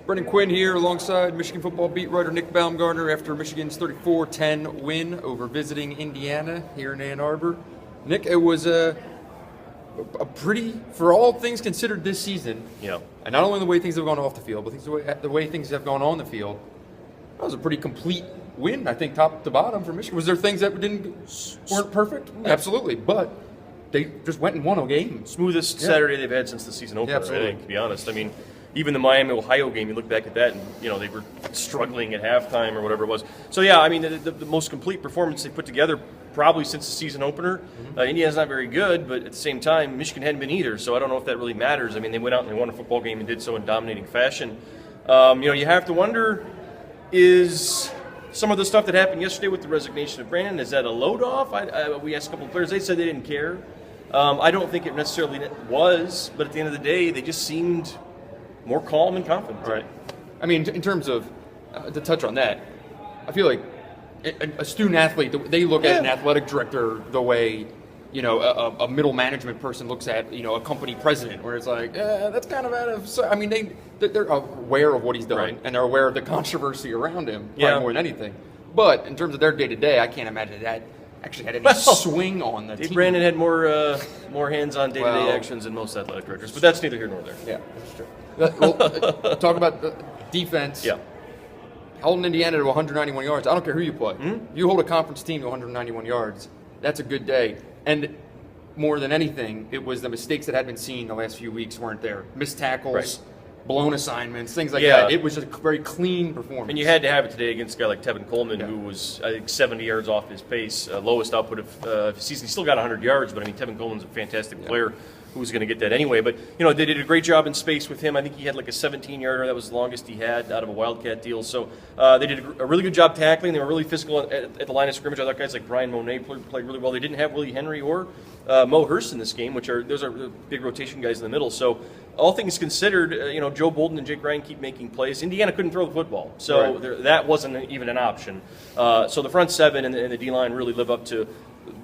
Brendan Quinn here alongside Michigan football beat writer Nick Baumgardner after Michigan's 34-10 win over visiting Indiana here in Ann Arbor. Nick, it was a pretty, for all things considered this season, and not only the way things have gone off the field, but the way things have gone on the field, that was a pretty complete win, I think, top to bottom for Michigan. Was there things that weren't perfect? Absolutely, but they just went and won a game. Smoothest Saturday they've had since the season opener, I think, to be honest. I mean, even the Miami-Ohio game, you look back at that, and they were struggling at halftime or whatever it was. So yeah, I mean, the most complete performance they put together probably since the season opener. Indiana's not very good, but at the same time, Michigan hadn't been either. So I don't know if that really matters. I mean, they went out and they won a football game and did so in dominating fashion. You have to wonder, is some of the stuff that happened yesterday with the resignation of Brandon, is that a load off? We asked a couple of players, they said they didn't care. I don't think it necessarily was, but at the end of the day, they just seemed more calm and confident. Right. I mean, in terms of, to touch on that, I feel like a student athlete, they look at an athletic director the way, a middle management person looks at, a company president, where it's like, that's kind of out of, I mean, they're aware of what he's done, and they're aware of the controversy around him, probably more than anything. But in terms of their day-to-day, I can't imagine that actually had any swing on the team. Brandon had more hands-on day-to-day actions than most athletic directors, but that's neither here nor there. Yeah, that's true. Well, talk about the defense. Yeah. Holding Indiana to 191 yards. I don't care who you play. You hold a conference team to 191 yards. That's a good day. And more than anything, it was the mistakes that had been seen the last few weeks weren't there. Missed tackles, blown assignments, things like that. It was just a very clean performance. And you had to have it today against a guy like Tevin Coleman, who was, I think, 70 yards off his pace, lowest output of the season. He still got 100 yards, but I mean, Tevin Coleman's a fantastic player. Who was going to get that anyway? But they did a great job in space with him. I think he had like a 17-yarder. That was the longest he had out of a Wildcat deal. So they did a really good job tackling. They were really physical at the line of scrimmage. I thought guys like Brian Monet played really well. They didn't have Willie Henry or Mo Hurst in this game, those are big rotation guys in the middle. So all things considered, Joe Bolden and Jake Ryan keep making plays. Indiana couldn't throw the football, so that wasn't even an option. So the front seven and the D-line really live up to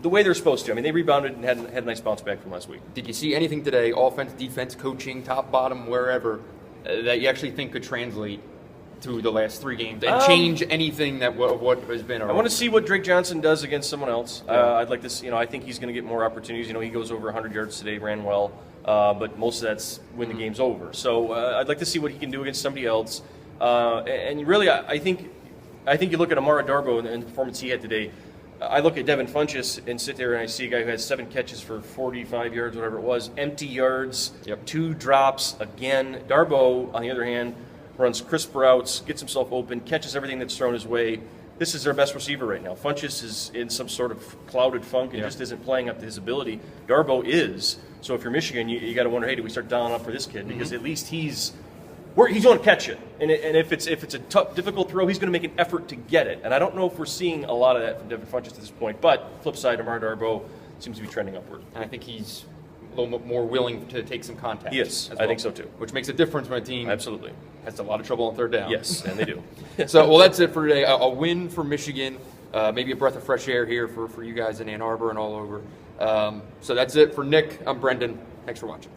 the way they're supposed to. I mean, they rebounded and had a nice bounce back from last week. Did you see anything today, offense, defense, coaching, top, bottom, wherever, that you actually think could translate to the last three games and change anything that what has been? I want to see what Drake Johnson does against someone else. I'd like to. I think he's going to get more opportunities. He goes over 100 yards today, ran well, but most of that's when the game's over. So I'd like to see what he can do against somebody else. And really, I think you look at Amara Darboh and the performance he had today. I look at Devin Funchess and sit there and I see a guy who has 7 catches for 45 yards, whatever it was, empty yards, 2 drops again. Darboh, on the other hand, runs crisp routes, gets himself open, catches everything that's thrown his way. This is their best receiver right now. Funchess is in some sort of clouded funk and just isn't playing up to his ability. Darboh is. So if you're Michigan, you got to wonder, hey, do we start dialing up for this kid? Because at least he's going to catch it, and if it's a tough, difficult throw, he's going to make an effort to get it. And I don't know if we're seeing a lot of that from Devin Funchess at this point. But flip side, Amar Darboh seems to be trending upward. And I think he's a little bit more willing to take some contact. Yes, I think so too. Which makes a difference when a team has a lot of trouble on third down. Yes, and they do. So, that's it for today. A win for Michigan. Maybe a breath of fresh air here for you guys in Ann Arbor and all over. So that's it for Nick. I'm Brendan. Thanks for watching.